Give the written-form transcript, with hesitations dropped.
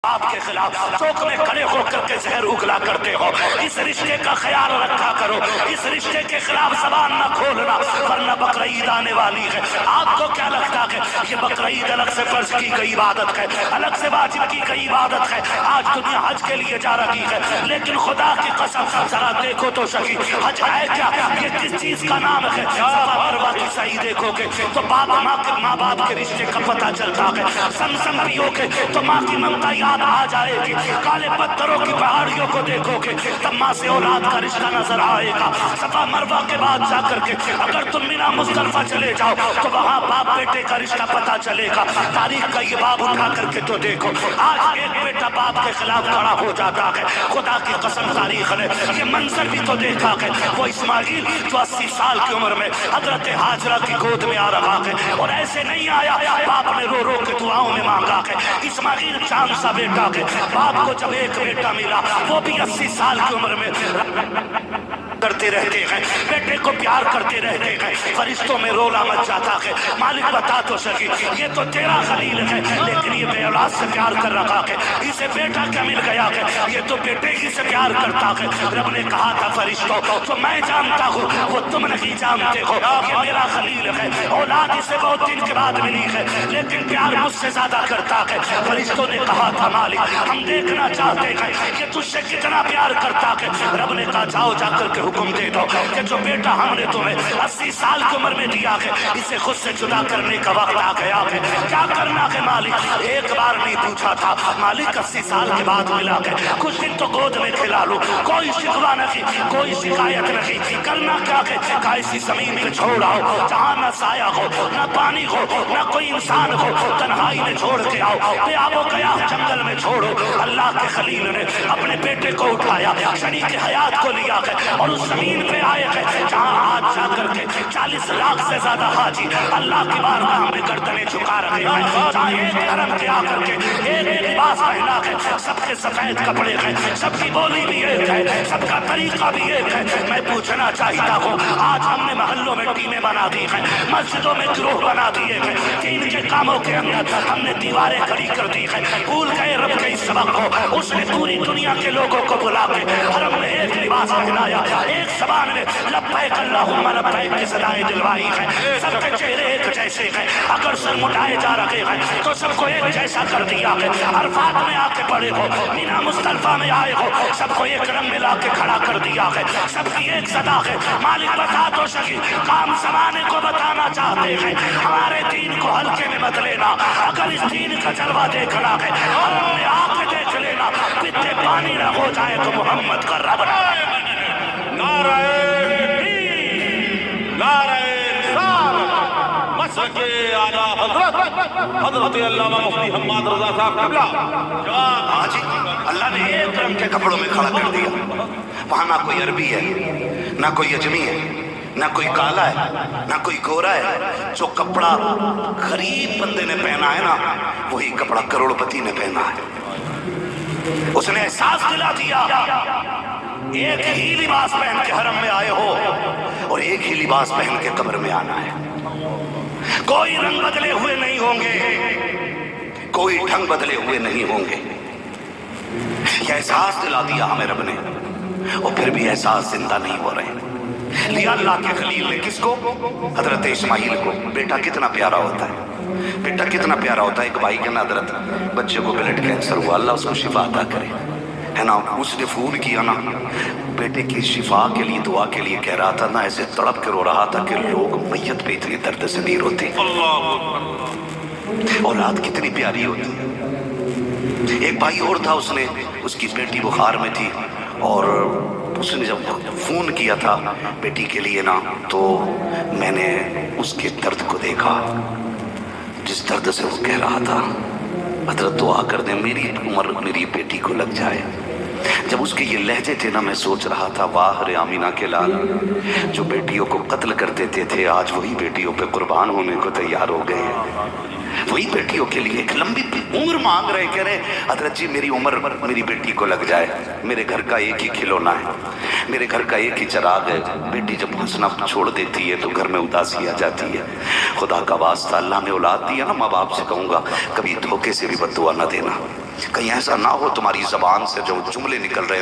آپ کے خلاف چوک میں کھڑے ہو کر کے زہر اگلا کرتے ہو. اس رشتے کا خیال رکھا کرو, اس رشتے کے خلاف زبان نہ کھولنا ورنہ بقرعید آنے والی ہے. آپ کو کیا لگتا ہے یہ بقرعید الگ سے فرض کی گئی عبادت ہے, الگ سے واجب کی گئی عبادت ہے؟ آج دنیا حج کے لیے جا رہی ہے, لیکن خدا کی قسم ذرا دیکھو تو صحیح, حج ہے کیا؟ یہ کس چیز کا نام ہے؟ صفا مروہ کی صحیح دیکھو گے تو ماں باپ کے رشتے کا پتہ چلتا ہے. زمزم پیو گے تو ماں کی ممتا یاد آ جائے گی. کالے پتھروں کی پہاڑیوں کو دیکھو گے تب ماں سے اولاد کا رشتہ نظر آئے گا. صفا مروہ کے بعد جا کر کے اگر تم مینا مزدلفہ چلے جاؤ تو وہاں باپ بیٹے کا رشتہ پتہ چلے گا. تاریخ کا یہ باب اٹھا کر کے تو دیکھو, آج ایک بیٹا باپ کے خلاف کھڑا ہو جاتا ہے. خدا کی قسم تاریخ نے یہ منظر بھی تو دیکھا ہے. وہ اسماعیل جو 80 سال کی عمر میں حضرت ہاجرہ کی گود میں آ رہا ہے, اور ایسے نہیں آیا, باپ نے رو رو کے دعاؤں میں مانگا ہے. اسماعیل چاند سا بیٹا ہے, باپ کو جب ایک بیٹا ملا وہ بھی 80 سال کی عمر میں کرتے رہتے ہیں, بیٹے کو پیار کرتے رہتے ہیں. فرشتوں میں رولا مچ جاتا ہے, مالک بتا تو صحیح یہ تو تیرا خلیل ہے لیکن یہ بے اولاد سے پیار کر رہا ہے, اسے بیٹا کیا مل گیا ہے؟ یہ تو بیٹے ہی سے پیار کرتا ہے. رب نے کہا تھا فرشتوں تو میں جانتا ہوں وہ تم نہیں جانتے ہو, یہ میرا خلیل ہے, اولاد اسے بہت دن کے بعد ملی ہے لیکن پیار مجھ سے زیادہ کرتا ہے. فرشتوں نے کہا تھا مالک ہم دیکھنا چاہتے ہیں کہ تجھ سے کتنا پیار کرتا ہے. رب نے کہا جاؤ جا کر کے حکم دے دو کہ جو بیٹا ہم نے تمہیں 80 سال کی عمر میں دیا ہے اسے خود سے جدا کرنے کا وقت آ گیا ہے. کیا کرنا ہے مالک؟ ایک بار نہیں پوچھا تھا مالک, 80 سال کے بعد ملا ہے, کچھ دن تو گود میں کھلا لو, کوئی شکوہ نہیں, کوئی شکایت نہیں. کرنا کیا ہے؟ کہا اسی زمین پہ چھوڑ آؤ جہاں نہ سایہ ہو نہ پانی ہو نہ کوئی انسان ہو, تنہائی میں چھوڑ کے آؤ. بے آب و گیا جنگل میں چھوڑو. اللہ کے خلیل نے اپنے بیٹے کو اٹھایا, شریک حیات کو لیا ہے اور اس زمین پہ آئے ہیں جہاں آج جا کر کے 40 لاکھ سے زیادہ حاجی اللہ کی بارگاہ میں گردنیں جھکا رہے ہیں. جہاں ایک حرم کے آ کر کے ایک لباس پہنا ہے, سب کے سفید کپڑے ہیں, سب کی بولی بھی ایک ہے, سب کا طریقہ بھی ایک ہے. میں پوچھنا چاہتا ہوں آج ہم نے محلوں میں ٹیمیں بنا دی ہیں, مسجدوں میں گروہ بنا دیے ہیں, دین کے کاموں کے اندر ہم نے دیواریں کھڑی کر دی ہیں. بھول گئے رب کے اس سبق کو, اس نے پوری دنیا کے لوگوں کو بلا کے حرم میں ایک لباس پہنایا, ایک زبان میں لبیک اللہم لبیک کی صدائیں دلوائی ہیں. سب کے چہرے ایک جیسے ہیں, اگر سر مٹائے جا رہے ہیں تو سب کو ایک جیسا کر دیا ہے. عرفات میں آ کے پڑے ہو, مینا مزدلفہ میں آئے ہو, سب کو ایک رنگ میں لا کے کھڑا کر دیا ہے. سب کی ایک صدا ہے, مالک بتا تو صحیح کام زمانے کو بتانا چاہتے ہیں. ہمارے دین کو ہلکے میں مت لینا, اگر اس دین کا جلوہ دیکھنا ہے حرم میں آ کے دیکھ لینا, پتے پانی نہ ہو جائے تو محمد کا رب نہ. نعرہ نعرہ مسلک اعلیٰ حضرت علامہ مفتی حماد رضا صاحب قبلہ. ہاں جی, اللہ نے ایک رنگ کے کپڑوں میں کھڑا کر دیا. وہاں نہ کوئی عربی ہے, نہ کوئی اجمی ہے, نہ کوئی کالا ہے, نہ کوئی گورا ہے. جو کپڑا غریب بندے نے پہنا ہے نا وہی کپڑا کروڑ پتی نے پہنا ہے. اس نے احساس دلا دیا ایک ہی لباس پہن کے حرم میں آئے ہو اور ایک ہی لباس پہن کے قبر میں آنا ہے. کوئی رنگ بدلے ہوئے نہیں ہوں گے, کوئی ڈھنگ بدلے ہوئے نہیں ہوں گے. یہ احساس دلا دیا ہمیں رب نے, اور پھر بھی احساس زندہ نہیں ہو رہے. لیا اللہ کے خلیل نے کس کو؟ حضرت اسماعیل کو. بیٹا کتنا پیارا ہوتا ہے, بیٹا کتنا پیارا ہوتا ہے. ایک بھائی کے نا حضرت بچے کو بلڈ کینسر ہوا, اللہ اس کو شفا عطا کرے, ہے نا. اس نے فون کیا نا بیٹے کی شفا کے لیے دعا کے لیے, کہہ رہا تھا نا ایسے تڑپ کے رو رہا تھا کہ لوگ میت پہ اتنی درد سے نہیں روتے. اولاد کتنی پیاری ہوتی ہے. ایک بھائی اور تھا, اس نے اس کی بیٹی بخار میں تھی اور اس نے جب فون کیا تھا بیٹی کے لیے نا تو میں نے اس کے درد کو دیکھا, جس درد سے وہ کہہ رہا تھا حضرت دعا کر دیں میری عمر میری بیٹی کو لگ جائے. جب اس کے یہ لہجے تھے نا میں سوچ رہا تھا واہ رے آمینہ کے لال, جو بیٹیوں کو قتل کر دیتے تھے آج وہی بیٹیوں پہ قربان ہونے کو تیار ہو گئے. وہی بیٹیوں کے لیے ایک لمبی عمر مانگ رہے، کہہ رہے حضرت جی میری عمر میری بیٹی کو لگ جائے، میرے گھر کا ایک ہی کھلونا ہے، میرے گھر کا ایک ہی چراغ ہے، بیٹی جب ہنسنا چھوڑ دیتی ہے تو گھر میں اداسی آ جاتی ہے، خدا کا واسطہ اللہ نے اولاد دیا نا، ماں باپ سے کہوں گا کبھی دھوکے سے بھی بد دعا نہ دینا، کہیں ایسا نہ ہو تمہاری زبان سے جو جملے نکل رہے